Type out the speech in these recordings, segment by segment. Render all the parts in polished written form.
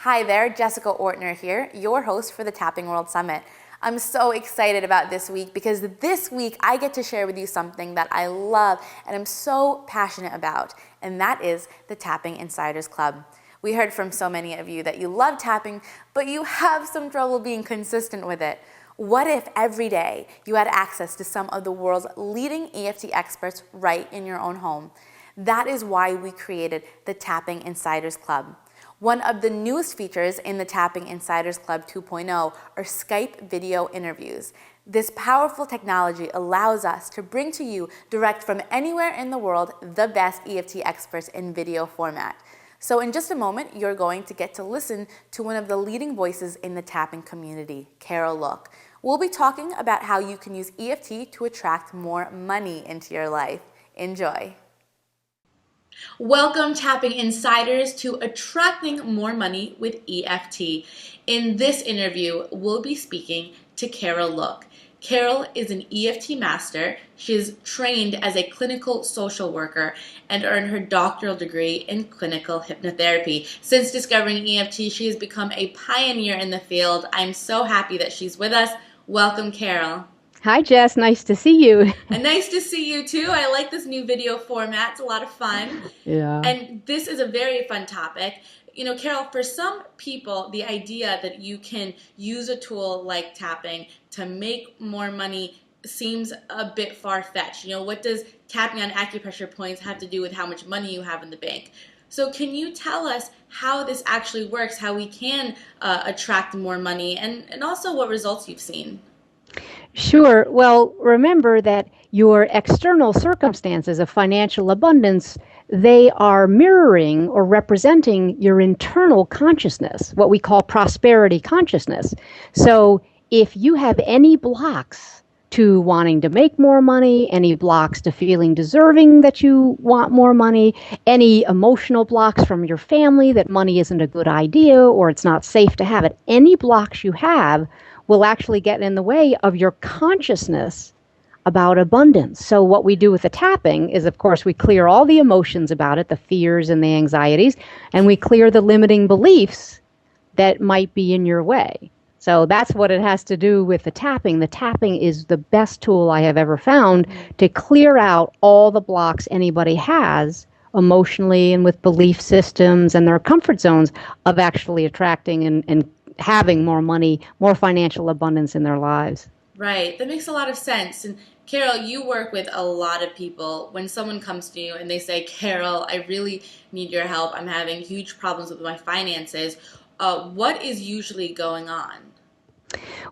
Hi there, Jessica Ortner here, your host for the Tapping World Summit. I'm so excited about this week because this week I get to share with you something that I love and I'm so passionate about, and that is the Tapping Insiders Club. We heard from so many of you that you love tapping, but you have some trouble being consistent with it. What if every day you had access to some of the world's leading EFT experts right in your own home? That is why we created the Tapping Insiders Club. One of the newest features in the Tapping Insiders Club 2.0 are Skype video interviews. This powerful technology allows us to bring to you, direct from anywhere in the world, the best EFT experts in video format. So in just a moment, you're going to get to listen to one of the leading voices in the tapping community, Carol Look. We'll be talking about how you can use EFT to attract more money into your life. Enjoy. Welcome, Tapping Insiders, to Attracting More Money with EFT. In this interview, we'll be speaking to Carol Look. Carol is an EFT master. She is trained as a clinical social worker and earned her doctoral degree in clinical hypnotherapy. Since discovering EFT, she has become a pioneer in the field. I'm so happy that she's with us. Welcome, Carol. Hi, Jess. Nice to see you. And nice to see you, too. I like this new video format. It's a lot of fun. Yeah. And this is a very fun topic. You know, Carol, for some people, the idea that you can use a tool like tapping to make more money seems a bit far-fetched. You know, what does tapping on acupressure points have to do with how much money you have in the bank? So can you tell us how this actually works, how we can attract more money, and also what results you've seen? Sure. Well, remember that your external circumstances of financial abundance, they are mirroring or representing your internal consciousness, what we call prosperity consciousness. So if you have any blocks to wanting to make more money, any blocks to feeling deserving that you want more money, any emotional blocks from your family that money isn't a good idea or it's not safe to have it, any blocks you have will actually get in the way of your consciousness about abundance. So what we do with the tapping is, of course, we clear all the emotions about it, the fears and the anxieties, and we clear the limiting beliefs that might be in your way. So that's what it has to do with the tapping. The tapping is the best tool I have ever found to clear out all the blocks anybody has emotionally and with belief systems and their comfort zones of actually attracting and having more money, more financial abundance in their lives. Right. That makes a lot of sense. And Carol, you work with a lot of people. When someone comes to you and they say, Carol, I really need your help. I'm having huge problems with my finances. What is usually going on?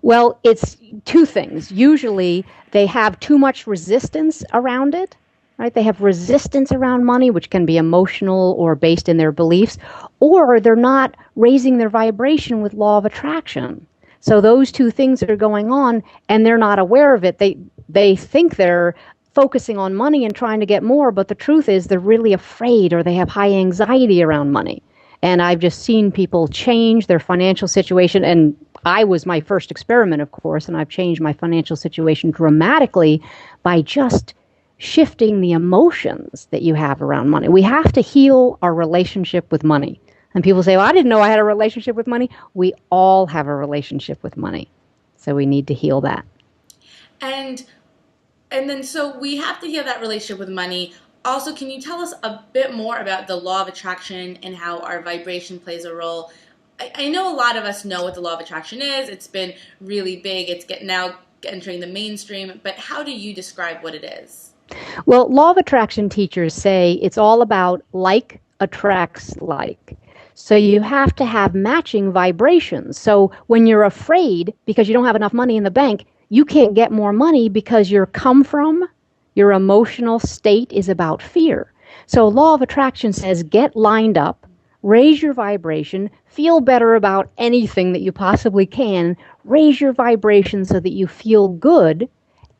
Well, it's two things. Usually they have too much resistance around it. Right? They have resistance around money, which can be emotional or based in their beliefs, or they're not raising their vibration with law of attraction. So those two things are going on, and they're not aware of it. They think they're focusing on money and trying to get more, but the truth is they're really afraid or they have high anxiety around money. And I've just seen people change their financial situation, and I was my first experiment, of course, and I've changed my financial situation dramatically by just shifting the emotions that you have around money. We have to heal our relationship with money. And people say, well, I didn't know I had a relationship with money. We all have a relationship with money. So we need to heal that. And then so we have to heal that relationship with money. Also, can you tell us a bit more about the law of attraction and how our vibration plays a role? I know a lot of us know what the law of attraction is. It's been really big. It's now entering the mainstream. But how do you describe what it is? Well, law of attraction teachers say it's all about like attracts like. So you have to have matching vibrations. So when you're afraid because you don't have enough money in the bank, you can't get more money because your emotional state is about fear. So law of attraction says get lined up, raise your vibration, feel better about anything that you possibly can, raise your vibration so that you feel good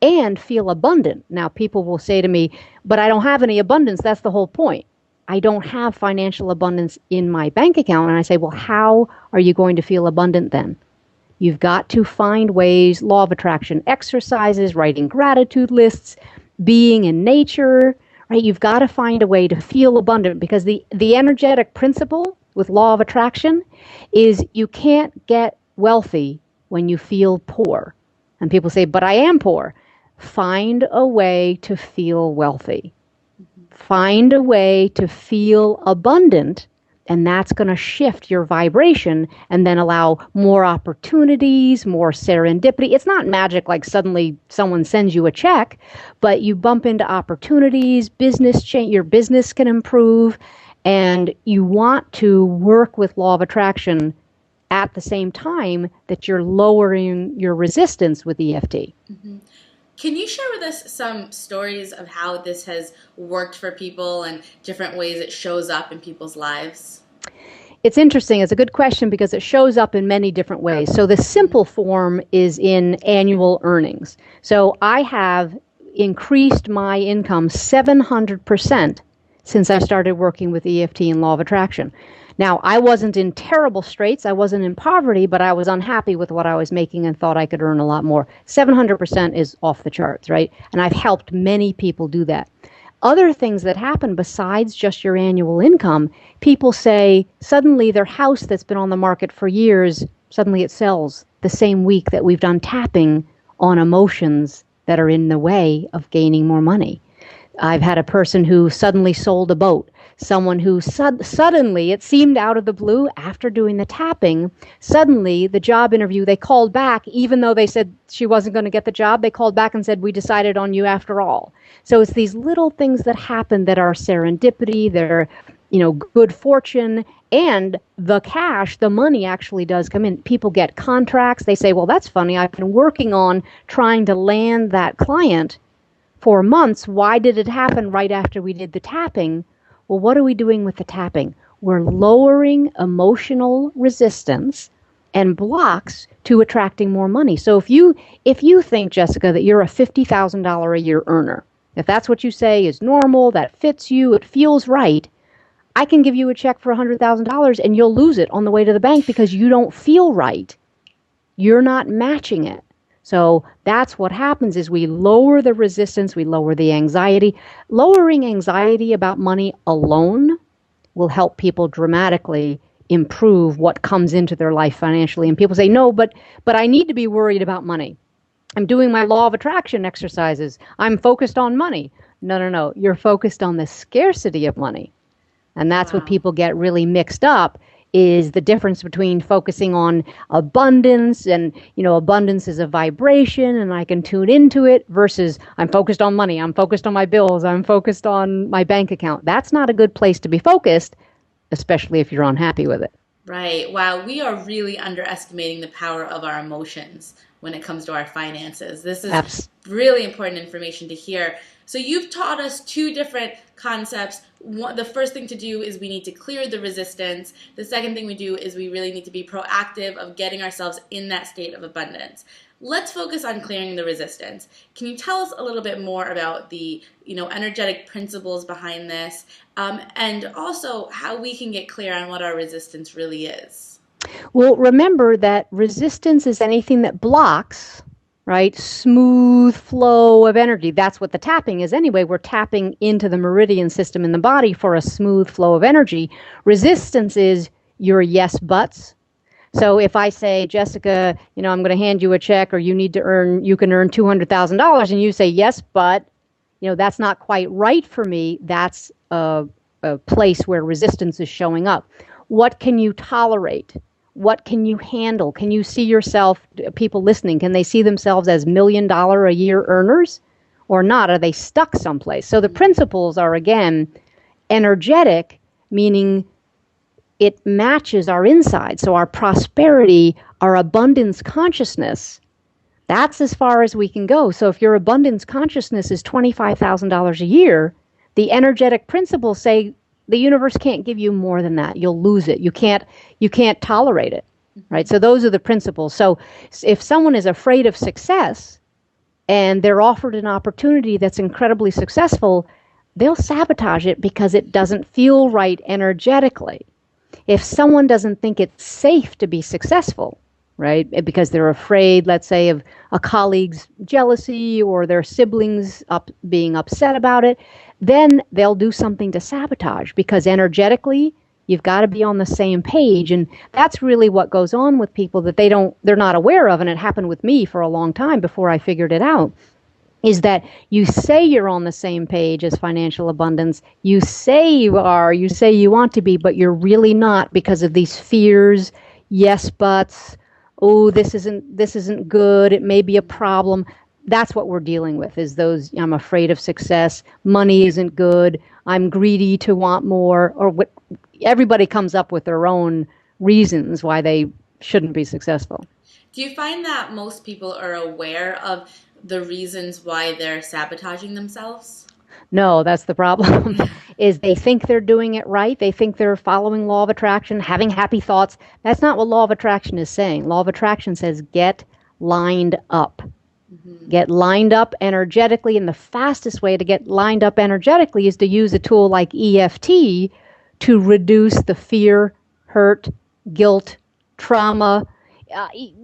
and feel abundant. Now, people will say to me, but I don't have any abundance. That's the whole point. I don't have financial abundance in my bank account. And I say, well, how are you going to feel abundant then? You've got to find ways, law of attraction exercises, writing gratitude lists, being in nature, right? You've got to find a way to feel abundant because the energetic principle with law of attraction is you can't get wealthy when you feel poor. And people say, but I am poor. Find a way to feel wealthy. Find a way to feel abundant, and that's going to shift your vibration and then allow more opportunities, more serendipity. It's not magic like suddenly someone sends you a check, but you bump into opportunities, business change, your business can improve, and you want to work with law of attraction at the same time that you're lowering your resistance with EFT. Mm-hmm. Can you share with us some stories of how this has worked for people and different ways it shows up in people's lives? It's interesting. It's a good question because it shows up in many different ways. So the simple form is in annual earnings. So I have increased my income 700% since I started working with EFT and law of attraction. Now, I wasn't in terrible straits. I wasn't in poverty, but I was unhappy with what I was making and thought I could earn a lot more. 700% is off the charts, right? And I've helped many people do that. Other things that happen besides just your annual income, people say suddenly their house that's been on the market for years, suddenly it sells the same week that we've done tapping on emotions that are in the way of gaining more money. I've had a person who suddenly sold a boat. Someone who suddenly, it seemed out of the blue, after doing the tapping, suddenly the job interview, they called back, even though they said she wasn't going to get the job, they called back and said, we decided on you after all. So it's these little things that happen that are serendipity, they're, good fortune, and the cash, the money actually does come in. People get contracts. They say, well, that's funny. I've been working on trying to land that client for months. Why did it happen right after we did the tapping? Well, what are we doing with the tapping? We're lowering emotional resistance and blocks to attracting more money. So if you think, Jessica, that you're a $50,000 a year earner, if that's what you say is normal, that fits you, it feels right, I can give you a check for $100,000 and you'll lose it on the way to the bank because you don't feel right. You're not matching it. So that's what happens is we lower the resistance, we lower the anxiety. Lowering anxiety about money alone will help people dramatically improve what comes into their life financially. And people say, no, but I need to be worried about money. I'm doing my law of attraction exercises. I'm focused on money. No. You're focused on the scarcity of money. And that's what people get really mixed up, is the difference between focusing on abundance and, abundance is a vibration and I can tune into it versus I'm focused on money, I'm focused on my bills, I'm focused on my bank account. That's not a good place to be focused, especially if you're unhappy with it. Right. Wow. We are really underestimating the power of our emotions when it comes to our finances. This is really important information to hear. So you've taught us two different concepts. The first thing to do is we need to clear the resistance. The second thing we do is we really need to be proactive of getting ourselves in that state of abundance. Let's focus on clearing the resistance. Can you tell us a little bit more about the energetic principles behind this, and also how we can get clear on what our resistance really is? Well, remember that resistance is anything that blocks, right? Smooth flow of energy. That's what the tapping is anyway. We're tapping into the meridian system in the body for a smooth flow of energy. Resistance is your yes buts. So if I say, Jessica, I'm going to hand you a check, or you can earn $200,000, and you say, yes, but, that's not quite right for me. That's a place where resistance is showing up. What can you tolerate? What can you handle? Can you see yourself, people listening, can they see themselves as $1 million a year earners or not? Are they stuck someplace? So the principles are, again, energetic, meaning it matches our inside. So our prosperity, our abundance consciousness, that's as far as we can go. So if your abundance consciousness is $25,000 a year, the energetic principles say the universe can't give you more than that. You'll lose it. You can't tolerate it, right? So those are the principles. So if someone is afraid of success and they're offered an opportunity that's incredibly successful, they'll sabotage it because it doesn't feel right energetically. If someone doesn't think it's safe to be successful, right, because they're afraid, let's say, of a colleague's jealousy or their siblings being upset about it, then they'll do something to sabotage, because energetically You've got to be on the same page. And that's really what goes on with people that they're not aware of. And it happened with me for a long time before I figured it out. Is that you say you're on the same page as financial abundance. You say you are, you say you want to be, but you're really not because of these fears, yes buts, oh, this isn't good, it may be a problem. That's what we're dealing with, is those, I'm afraid of success, money isn't good, I'm greedy to want more, or what everybody comes up with their own reasons why they shouldn't be successful. Do you find that most people are aware of the reasons why they're sabotaging themselves? No, that's the problem, is they think they're doing it right. They think they're following law of attraction, having happy thoughts. That's not what law of attraction is saying. Law of attraction says get lined up. Mm-hmm. Get lined up energetically, and the fastest way to get lined up energetically is to use a tool like EFT to reduce the fear, hurt, guilt, trauma,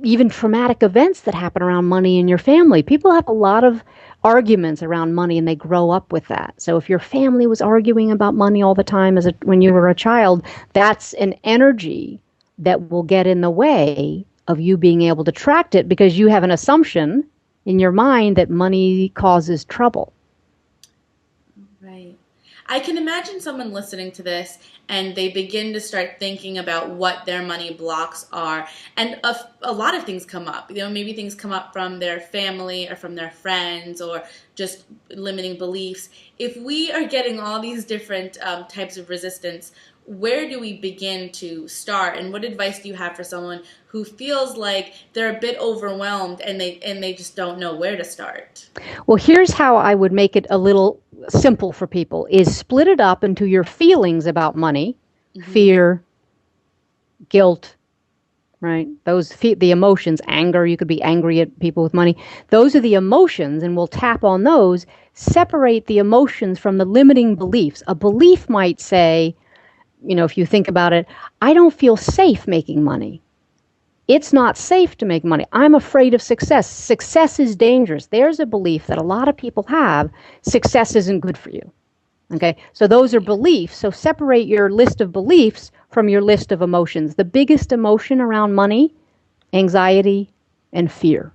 even traumatic events that happen around money in your family. People have a lot of arguments around money, and they grow up with that. So if your family was arguing about money all the time when you were a child, that's an energy that will get in the way of you being able to track it, because you have an assumption in your mind that money causes trouble. Right. I can imagine someone listening to this and they begin to start thinking about what their money blocks are. And a lot of things come up. Maybe things come up from their family or from their friends or just limiting beliefs. If we are getting all these different types of resistance, where do we begin to start? And what advice do you have for someone who feels like they're a bit overwhelmed and they just don't know where to start? Well, here's how I would make it a little simple for people, is split it up into your feelings about money, mm-hmm. fear, guilt, right? The emotions, anger, you could be angry at people with money. Those are the emotions, and we'll tap on those. Separate the emotions from the limiting beliefs. A belief might say, if you think about it, I don't feel safe making money. It's not safe to make money. I'm afraid of success. Success is dangerous. There's a belief that a lot of people have. Success isn't good for you. Okay, so those are beliefs. So separate your list of beliefs from your list of emotions. The biggest emotion around money, anxiety and fear,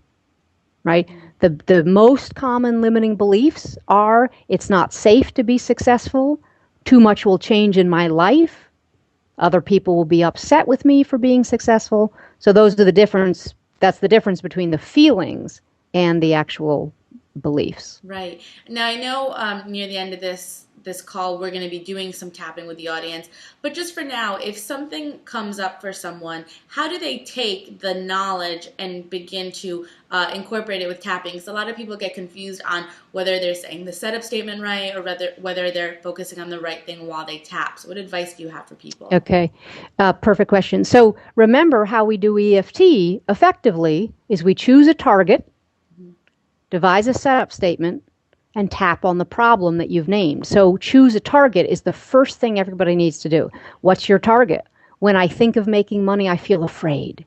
right? The most common limiting beliefs are, it's not safe to be successful. Too much will change in my life. Other people will be upset with me for being successful. So those are the difference. That's the difference between the feelings and the actual beliefs. Right. Now, I know near the end of this call, we're going to be doing some tapping with the audience. But just for now, if something comes up for someone, how do they take the knowledge and begin to incorporate it with tapping? Because a lot of people get confused on whether they're saying the setup statement right or whether they're focusing on the right thing while they tap. So what advice do you have for people? Okay. Perfect question. So remember, how we do EFT effectively is we choose a target, mm-hmm. devise a setup statement, and tap on the problem that you've named. So choose a target is the first thing everybody needs to do. What's your target? When I think of making money, I feel afraid.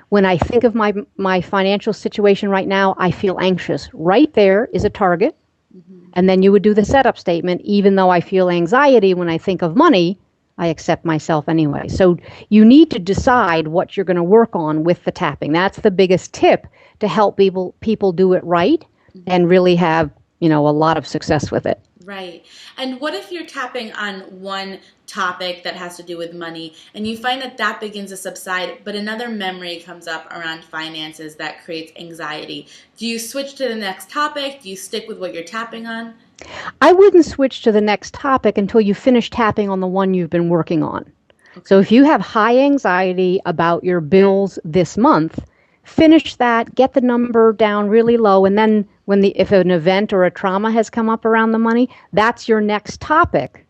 When I think of my financial situation right now, I feel anxious. Right there is a target. Mm-hmm. And then you would do the setup statement. Even though I feel anxiety when I think of money, I accept myself anyway. So you need to decide what you're going to work on with the tapping. That's the biggest tip to help people do it right, mm-hmm. and really have a lot of success with it. Right. And what if you're tapping on one topic that has to do with money and you find that begins to subside, but another memory comes up around finances that creates anxiety? Do you switch to the next topic? Do you stick with what you're tapping on? I wouldn't switch to the next topic until you finish tapping on the one you've been working on. Okay. So if you have high anxiety about your bills this month, finish that, get the number down really low, and then if an event or a trauma has come up around the money, that's your next topic.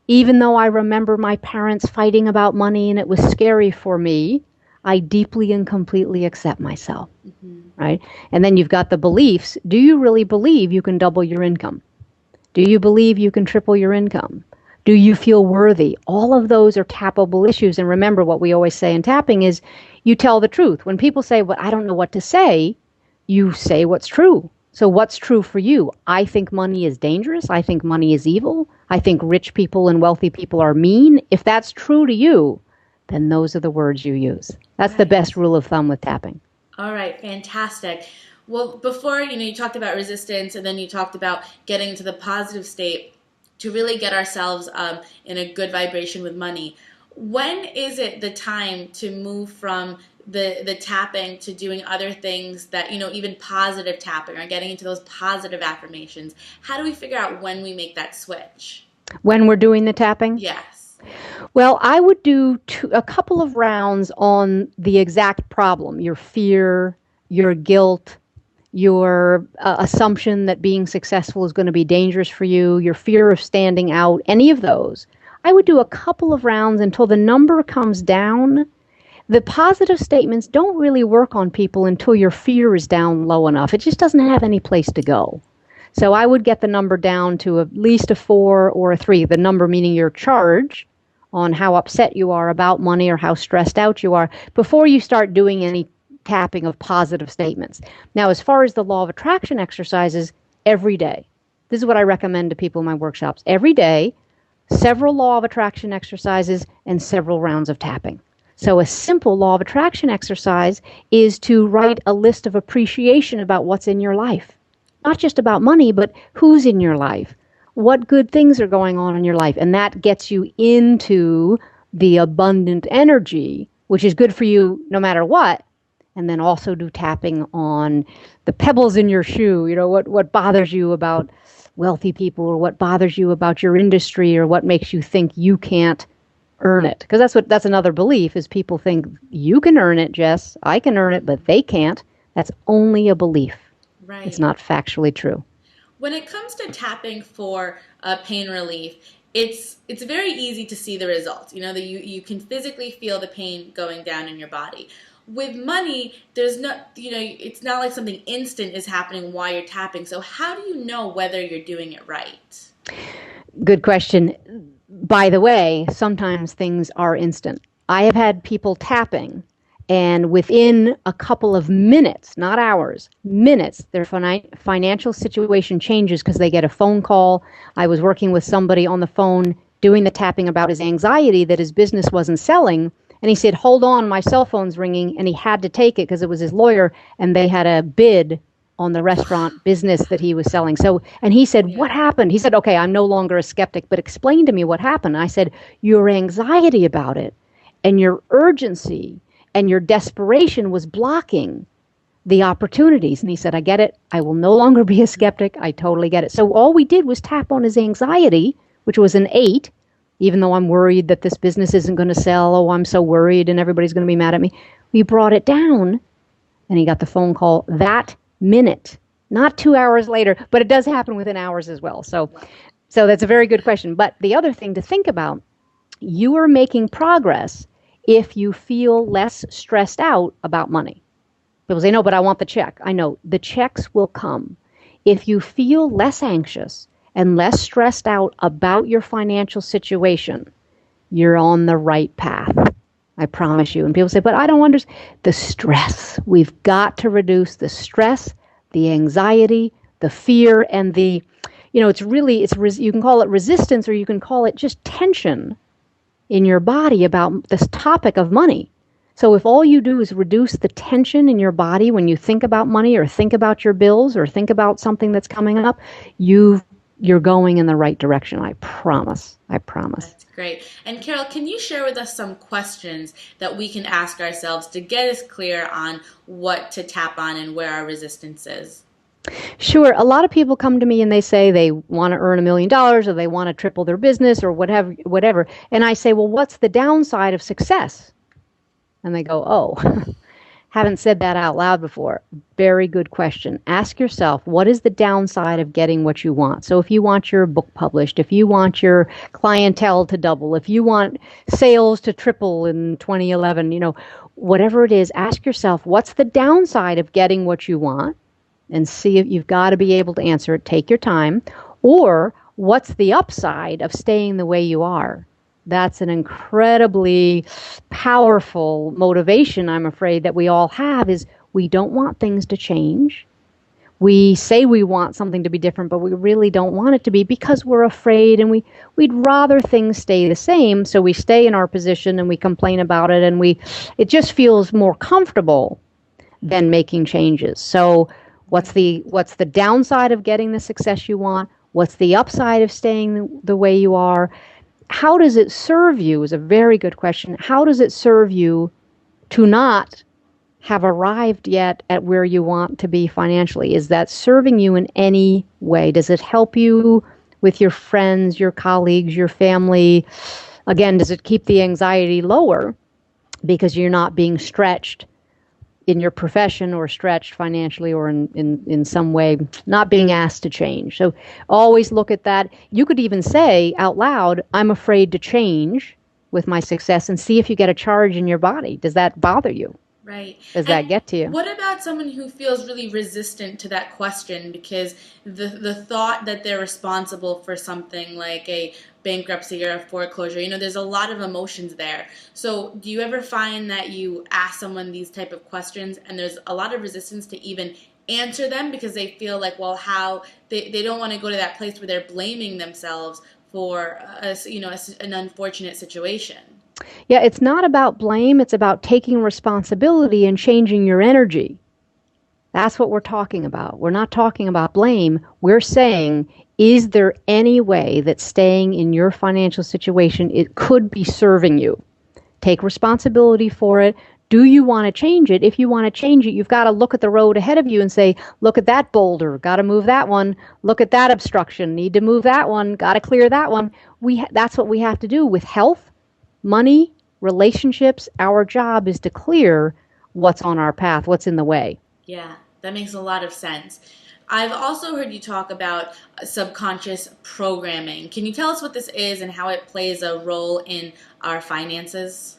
Even though I remember my parents fighting about money and it was scary for me, I deeply and completely accept myself, mm-hmm. right? And then you've got the beliefs. Do you really believe you can double your income? Do you believe you can triple your income? Do you feel worthy? All of those are tappable issues. And remember, what we always say in tapping is you tell the truth. When people say, well, I don't know what to say, you say what's true. So what's true for you? I think money is dangerous. I think money is evil. I think rich people and wealthy people are mean. If that's true to you, then those are the words you use. That's the best rule of thumb with tapping. All right, fantastic. Well, before, you talked about resistance, and then you talked about getting into the positive state to really get ourselves in a good vibration with money. When is it the time to move from the tapping to doing other things that, even positive tapping or getting into those positive affirmations? How do we figure out when we make that switch? When we're doing the tapping? Yes. Well, I would do a couple of rounds on the exact problem, your fear, your guilt, your assumption that being successful is going to be dangerous for you, your fear of standing out, any of those. I would do a couple of rounds until the number comes down. The positive statements don't really work on people until your fear is down low enough. It just doesn't have any place to go. So I would get the number down to at least a 4 or a 3, the number meaning your charge on how upset you are about money or how stressed out you are before you start doing any tapping of positive statements. Now, as far as the law of attraction exercises, every day. This is what I recommend to people in my workshops. Every day, several law of attraction exercises and several rounds of tapping. So a simple law of attraction exercise is to write a list of appreciation about what's in your life. Not just about money, but who's in your life. What good things are going on in your life? And that gets you into the abundant energy, which is good for you no matter what. And then also do tapping on the pebbles in your shoe. What bothers you about wealthy people, or what bothers you about your industry, or what makes you think you can't earn it. Because that's another belief, is people think you can earn it, Jess. I can earn it, but they can't. That's only a belief. Right. It's not factually true. When it comes to tapping for pain relief, it's very easy to see the results. That you can physically feel the pain going down in your body. With money, there's it's not like something instant is happening while you're tapping. So how do you know whether you're doing it right? Good question. By the way, sometimes things are instant. I have had people tapping, and within a couple of minutes, not hours, minutes, their financial situation changes because they get a phone call. I was working with somebody on the phone doing the tapping about his anxiety that his business wasn't selling. And he said, hold on, my cell phone's ringing. And he had to take it because it was his lawyer, and they had a bid on the restaurant business that he was selling. So, and he said, what happened? He said, okay, I'm no longer a skeptic, but explain to me what happened. And I said, your anxiety about it and your urgency and your desperation was blocking the opportunities. And he said, I get it. I will no longer be a skeptic. I totally get it. So all we did was tap on his anxiety, which was an 8, even though I'm worried that this business isn't going to sell. Oh, I'm so worried and everybody's going to be mad at me. We brought it down, and he got the phone call that minute, not 2 hours later, but it does happen within hours as well. So that's a very good question. But the other thing to think about, you are making progress if you feel less stressed out about money. People say, no, but I want the check. I know the checks will come. If you feel less anxious and less stressed out about your financial situation, you're on the right path. I promise you. And people say, but I don't understand. The stress. We've got to reduce the stress, the anxiety, the fear, and the, you can call it resistance, or you can call it just tension in your body about this topic of money. So if all you do is reduce the tension in your body when you think about money, or think about your bills, or think about something that's coming up, you're going in the right direction. I promise. That's great. And Carol, can you share with us some questions that we can ask ourselves to get us clear on what to tap on and where our resistance is? Sure. A lot of people come to me and they say they want to earn $1 million, or they want to triple their business, or whatever. And I say, well, what's the downside of success? And they go, oh, haven't said that out loud before. Very good question. Ask yourself, what is the downside of getting what you want? So if you want your book published, if you want your clientele to double, if you want sales to triple in 2011, whatever it is, ask yourself, what's the downside of getting what you want? And see if you've got to be able to answer it. Take your time. Or what's the upside of staying the way you are? That's an incredibly powerful motivation, I'm afraid, that we all have, is we don't want things to change. We say we want something to be different, but we really don't want it to be because we're afraid, and we'd rather things stay the same. So we stay in our position and we complain about it, and it just feels more comfortable than making changes. So what's the downside of getting the success you want? What's the upside of staying the way you are? How does it serve you is a very good question. How does it serve you to not have arrived yet at where you want to be financially? Is that serving you in any way? Does it help you with your friends, your colleagues, your family? Again, does it keep the anxiety lower because you're not being stretched in your profession or stretched financially or in some way, not being asked to change? So always look at that. You could even say out loud, I'm afraid to change with my success, and see if you get a charge in your body. Does that bother you? Right. Does that get to you? What about someone who feels really resistant to that question because the thought that they're responsible for something like a bankruptcy or a foreclosure, there's a lot of emotions there. So do you ever find that you ask someone these type of questions and there's a lot of resistance to even answer them because they feel like, well, how they don't want to go to that place where they're blaming themselves for an unfortunate situation? Yeah, it's not about blame. It's about taking responsibility and changing your energy. That's what we're talking about. We're not talking about blame. We're saying, is there any way that staying in your financial situation, it could be serving you? Take responsibility for it. Do you want to change it? If you want to change it, you've got to look at the road ahead of you and say, look at that boulder, got to move that one. Look at that obstruction, need to move that one, got to clear that one. That's what we have to do with health. Money, relationships, our job is to clear what's on our path, what's in the way. Yeah, that makes a lot of sense. I've also heard you talk about subconscious programming. Can you tell us what this is and how it plays a role in our finances?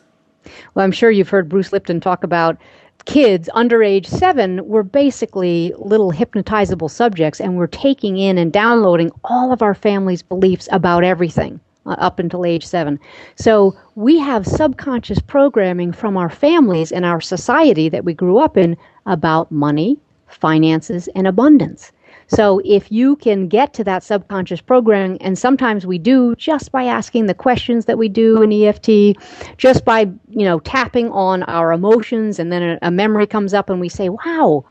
Well, I'm sure you've heard Bruce Lipton talk about kids under age 7 were basically little hypnotizable subjects, and we're taking in and downloading all of our family's beliefs about everything. Up until age 7. So we have subconscious programming from our families and our society that we grew up in about money, finances, and abundance. So if you can get to that subconscious programming, and sometimes we do just by asking the questions that we do in EFT, just by, tapping on our emotions, and then a memory comes up and we say, wow,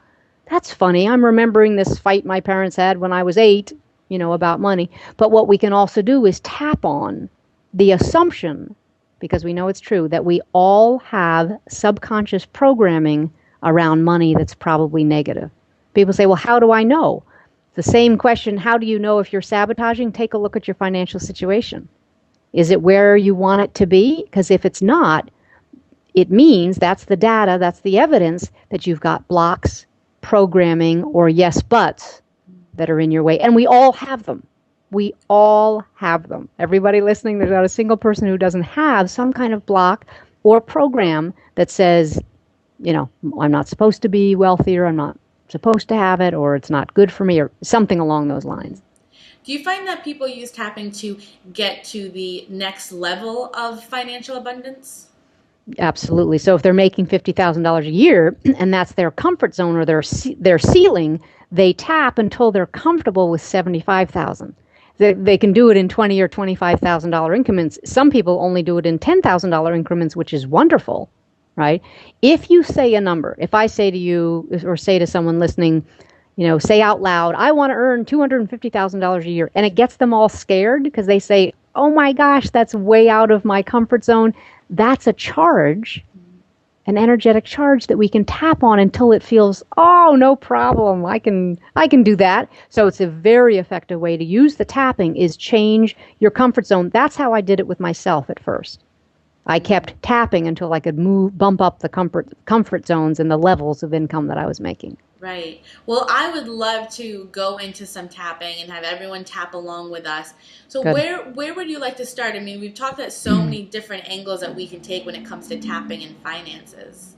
that's funny. I'm remembering this fight my parents had when I was 8. About money. But what we can also do is tap on the assumption, because we know it's true, that we all have subconscious programming around money that's probably negative. People say, well, how do I know? The same question, how do you know if you're sabotaging? Take a look at your financial situation. Is it where you want it to be? Because if it's not, it means that's the data, that's the evidence that you've got blocks, programming, or yes buts that are in your way. And we all have them. We all have them. Everybody listening, there's not a single person who doesn't have some kind of block or program that says, I'm not supposed to be wealthy, or I'm not supposed to have it, or it's not good for me, or something along those lines. Do you find that people use tapping to get to the next level of financial abundance? Absolutely. So if they're making $50,000 a year and that's their comfort zone or their ceiling, they tap until they're comfortable with $75,000. They can do it in $20,000 or $25,000 increments. Some people only do it in $10,000 increments, which is wonderful, right? If you say a number, if I say to you or say to someone listening, say out loud, I want to earn $250,000 a year, and it gets them all scared because they say, oh my gosh, that's way out of my comfort zone. That's a charge, an energetic charge that we can tap on until it feels, oh, no problem. I can do that. So it's a very effective way to use the tapping is change your comfort zone. That's how I did it with myself at first. I kept tapping until I could bump up the comfort zones and the levels of income that I was making. Right. Well, I would love to go into some tapping and have everyone tap along with us. So Good. where would you like to start? I mean, we've talked about so many different angles that we can take when it comes to tapping and finances.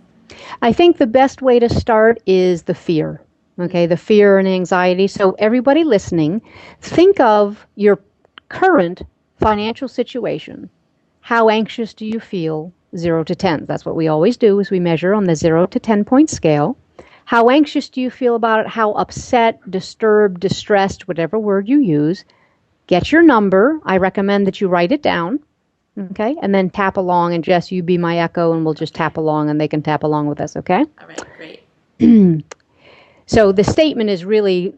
I think the best way to start is the fear. Okay, the fear and anxiety. So everybody listening, think of your current financial situation. How anxious do you feel? 0 to 10. That's what we always do is we measure on the 0 to 10 point scale. How anxious do you feel about it? How upset, disturbed, distressed, whatever word you use. Get your number. I recommend that you write it down. Okay? And then tap along, and Jess, you be my echo, and we'll just tap along, and they can tap along with us, okay? All right, great. So the statement is really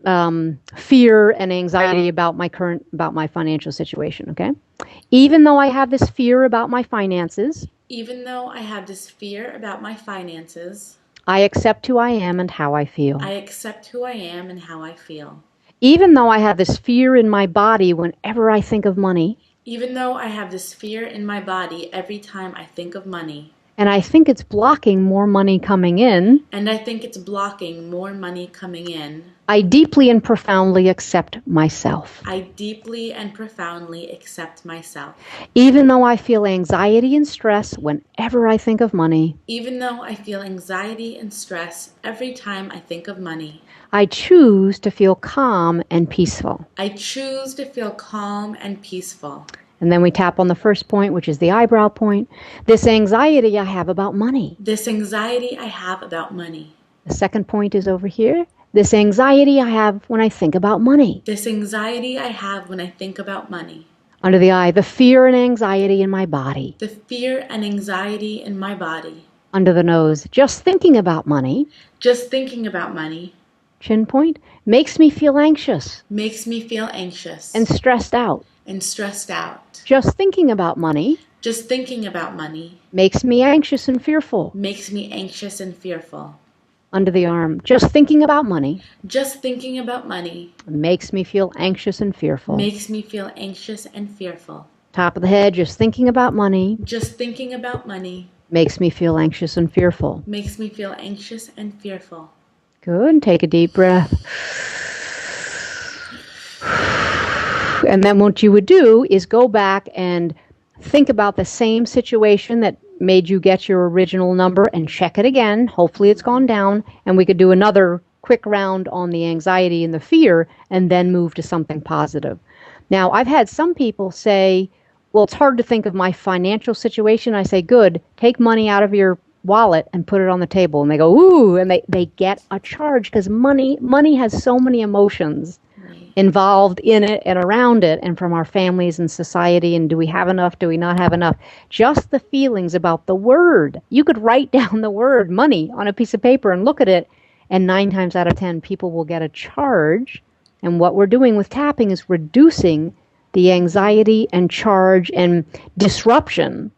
fear and anxiety about my financial situation, okay? Even though I have this fear about my finances, Even though I have this fear about my finances, I accept who I am and how I feel. I accept who I am and how I feel. Even though I have this fear in my body whenever I think of money, Even though I have this fear in my body every time I think of money, and I think it's blocking more money coming in, and I think it's blocking more money coming in, I deeply and profoundly accept myself. I deeply and profoundly accept myself. Even though I feel anxiety and stress whenever I think of money, Even though I feel anxiety and stress every time I think of money, I choose to feel calm and peaceful. I choose to feel calm and peaceful. And then we tap on the first point, which is the eyebrow point. This anxiety I have about money. This anxiety I have about money. The second point is over here. This anxiety I have when I think about money. This anxiety I have when I think about money. Under the eye, the fear and anxiety in my body. The fear and anxiety in my body. Under the nose, just thinking about money. Just thinking about money. Chin point, makes me feel anxious. Makes me feel anxious. And stressed out. And stressed out. Just thinking about money. Just thinking about money. Makes me anxious and fearful. Makes me anxious and fearful. Under the arm, just thinking about money. Just thinking about money. Makes me feel anxious and fearful. Makes me feel anxious and fearful. Top of the head, just thinking about money. Just thinking about money. Makes me feel anxious and fearful. Makes me feel anxious and fearful. Good. Take a deep breath. And then what you would do is go back and think about the same situation that made you get your original number and check it again. Hopefully it's gone down, and we could do another quick round on the anxiety and the fear and then move to something positive. Now, I've had some people say, well, it's hard to think of my financial situation. I say, good, take money out of your wallet and put it on the table. And they go, ooh, and they get a charge because money has so many emotions involved in it and around it, and from our families and society, and do we have enough, do we not have enough? Just the feelings about the word. You could write down the word money on a piece of paper and look at it, and 9 times out of 10 people will get a charge. And what we're doing with tapping is reducing the anxiety and charge and disruption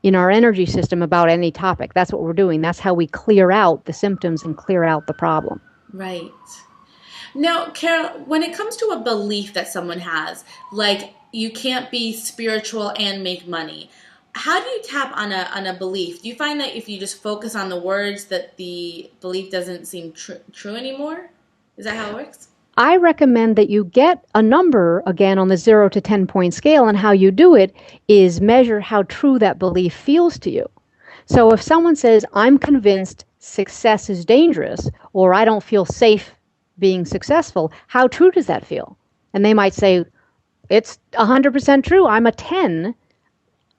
in our energy system about any topic. That's what we're doing. That's how we clear out the symptoms and clear out the problem. Right. Now, Carol, when it comes to a belief that someone has, like you can't be spiritual and make money, how do you tap on a belief? Do you find that if you just focus on the words that the belief doesn't seem true anymore? Is that how it works? I recommend that you get a number, again, on the 0 to 10 point scale, and how you do it is measure how true that belief feels to you. So if someone says, I'm convinced success is dangerous, or I don't feel safe being successful, how true does that feel? And they might say, it's 100% true. I'm a 10.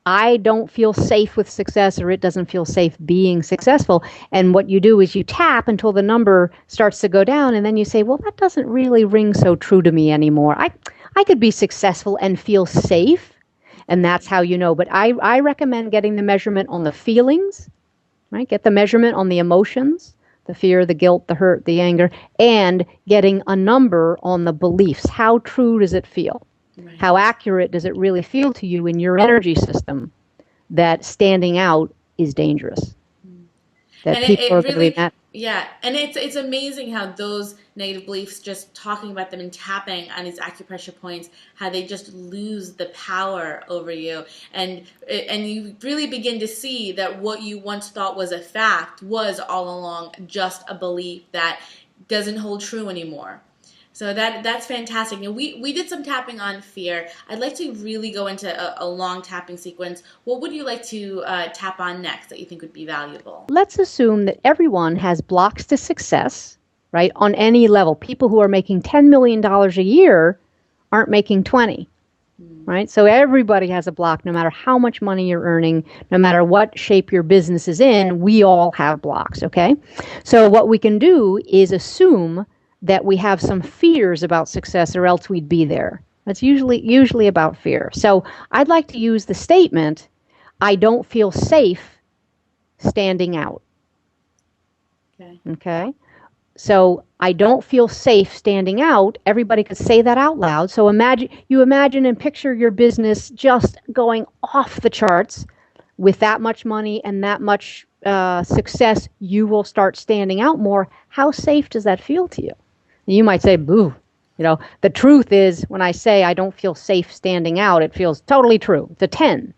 I don't feel safe with success, or it doesn't feel safe being successful. And what you do is you tap until the number starts to go down, and then you say, well, that doesn't really ring so true to me anymore. I could be successful and feel safe, and that's how you know. But I recommend getting the measurement on the feelings, right? Get the measurement on the emotions, the fear, the guilt, the hurt, the anger, and getting a number on the beliefs. How true does it feel? Right. How accurate does it really feel to you in your energy system that standing out is dangerous? That and people it are really, believing that. Yeah, and it's amazing how those negative beliefs, just talking about them and tapping on these acupressure points, how they just lose the power over you, and you really begin to see that what you once thought was a fact was all along just a belief that doesn't hold true anymore. So that's fantastic. And we did some tapping on fear. I'd like to really go into a long tapping sequence. What would you like to tap on next that you think would be valuable? Let's assume that everyone has blocks to success, right, on any level. People who are making $10 million a year aren't making 20. right? So everybody has a block, no matter how much money you're earning, no matter what shape your business is in, we all have blocks, okay? So what we can do is assume that we have some fears about success or else we'd be there. That's usually about fear. So I'd like to use the statement, I don't feel safe standing out. Okay? So I don't feel safe standing out. Everybody could say that out loud. So imagine and picture your business just going off the charts with that much money and that much success. You will start standing out more. How safe does that feel to you? You might say, boo. The truth is when I say I don't feel safe standing out, it feels totally true. It's a 10.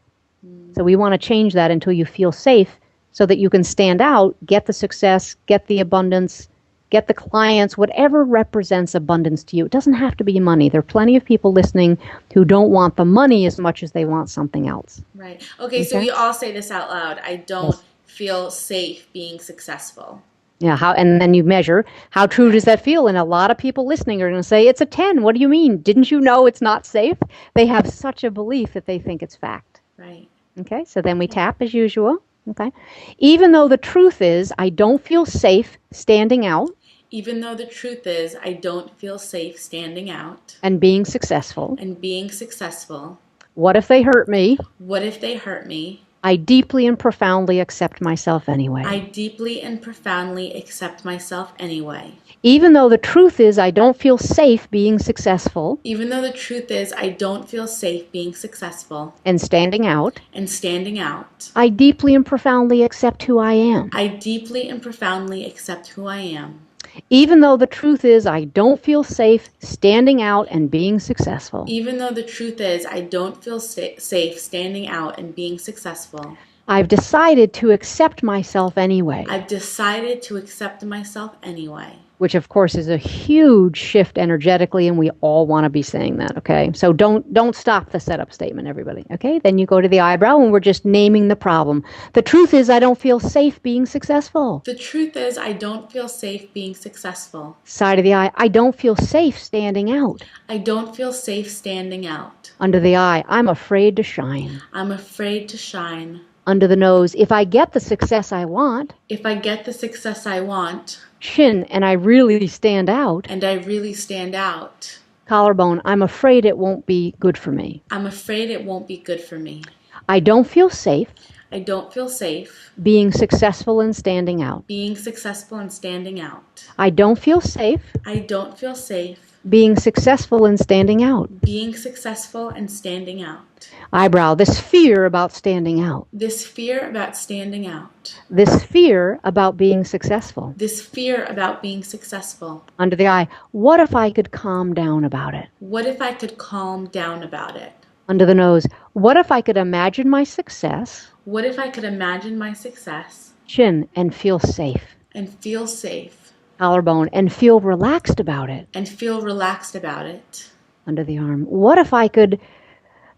So we want to change that until you feel safe so that you can stand out, get the success, get the abundance, get the clients, whatever represents abundance to you. It doesn't have to be money. There are plenty of people listening who don't want the money as much as they want something else. Right. Okay, so we all say this out loud. I don't feel safe being successful. Yeah, and then you measure, how true does that feel? And a lot of people listening are going to say, it's a 10. What do you mean? Didn't you know it's not safe? They have such a belief that they think it's fact. Right. Okay, so then we tap as usual. Okay. Even though the truth is, I don't feel safe standing out. Even though the truth is, I don't feel safe standing out. And being successful. And being successful. What if they hurt me? What if they hurt me? I deeply and profoundly accept myself anyway. I deeply and profoundly accept myself anyway. Even though the truth is I don't feel safe being successful. Even though the truth is I don't feel safe being successful. And standing out. And standing out. I deeply and profoundly accept who I am. I deeply and profoundly accept who I am. Even though the truth is I don't feel safe standing out and being successful. Even though the truth is I don't feel safe standing out and being successful. I've decided to accept myself anyway. I've decided to accept myself anyway. Which, of course, is a huge shift energetically, and we all want to be saying that, okay? So don't stop the setup statement, everybody, okay? Then you go to the eyebrow, and we're just naming the problem. The truth is I don't feel safe being successful. The truth is I don't feel safe being successful. Side of the eye, I don't feel safe standing out. I don't feel safe standing out. Under the eye, I'm afraid to shine. I'm afraid to shine. Under the nose, if I get the success I want. If I get the success I want. Chin, and I really stand out. And I really stand out. Collarbone, I'm afraid it won't be good for me. I'm afraid it won't be good for me. I don't feel safe. I don't feel safe. Being successful and standing out. Being successful and standing out. I don't feel safe. I don't feel safe. Being successful and standing out. Being successful and standing out. Eyebrow, this fear about standing out. This fear about standing out. This fear about being successful. This fear about being successful. Under the eye, what if I could calm down about it? What if I could calm down about it? Under the nose, what if I could imagine my success? What if I could imagine my success? Chin, and feel safe. And feel safe. Collarbone, and feel relaxed about it. And feel relaxed about it. Under the arm, what if I could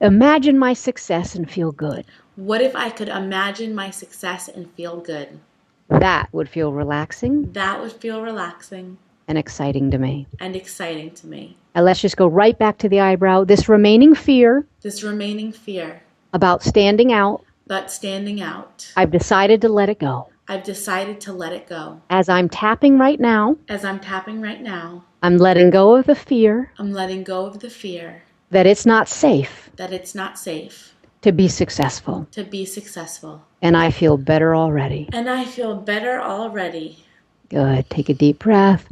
imagine my success and feel good? What if I could imagine my success and feel good? That would feel relaxing. That would feel relaxing. And exciting to me. And exciting to me. And let's just go right back to the eyebrow. This remaining fear. This remaining fear. About standing out. About standing out. I've decided to let it go. I've decided to let it go. As I'm tapping right now. As I'm tapping right now. I'm letting go of the fear. I'm letting go of the fear. That it's not safe. That it's not safe. To be successful. To be successful. And I feel better already. And I feel better already. Good. Take a deep breath.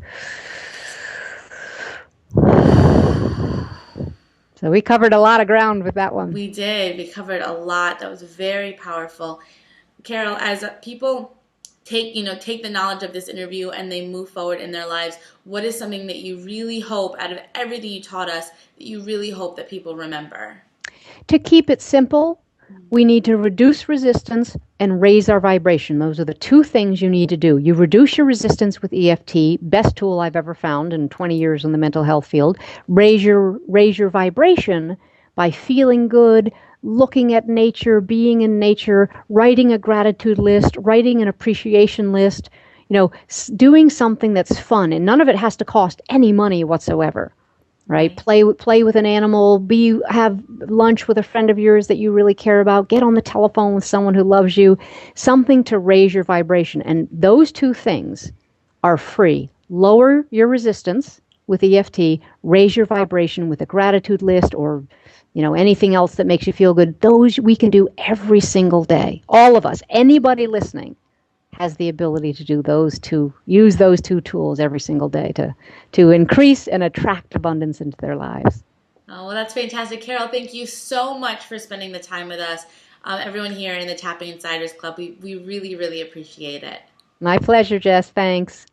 So we covered a lot of ground with that one. We did. We covered a lot. That was very powerful. Carol, as people take the knowledge of this interview and they move forward in their lives, what is something that you really hope, out of everything you taught us, that you really hope that people remember? To keep it simple, we need to reduce resistance and raise our vibration. Those are the two things you need to do. You reduce your resistance with EFT, best tool I've ever found in 20 years in the mental health field. Raise your vibration by feeling good, looking at nature, being in nature, writing a gratitude list, writing an appreciation list, doing something that's fun. And none of it has to cost any money whatsoever. right? Right. Play with an animal, have lunch with a friend of yours that you really care about, get on the telephone with someone who loves you, something to raise your vibration. And those two things are free. Lower your resistance with EFT, raise your vibration with a gratitude list or anything else that makes you feel good. Those we can do every single day. All of us, anybody listening has the ability to use those two tools every single day to increase and attract abundance into their lives. Oh, well, that's fantastic. Carol, thank you so much for spending the time with us. Everyone here in the Tapping Insiders Club, we really, really appreciate it. My pleasure, Jess. Thanks.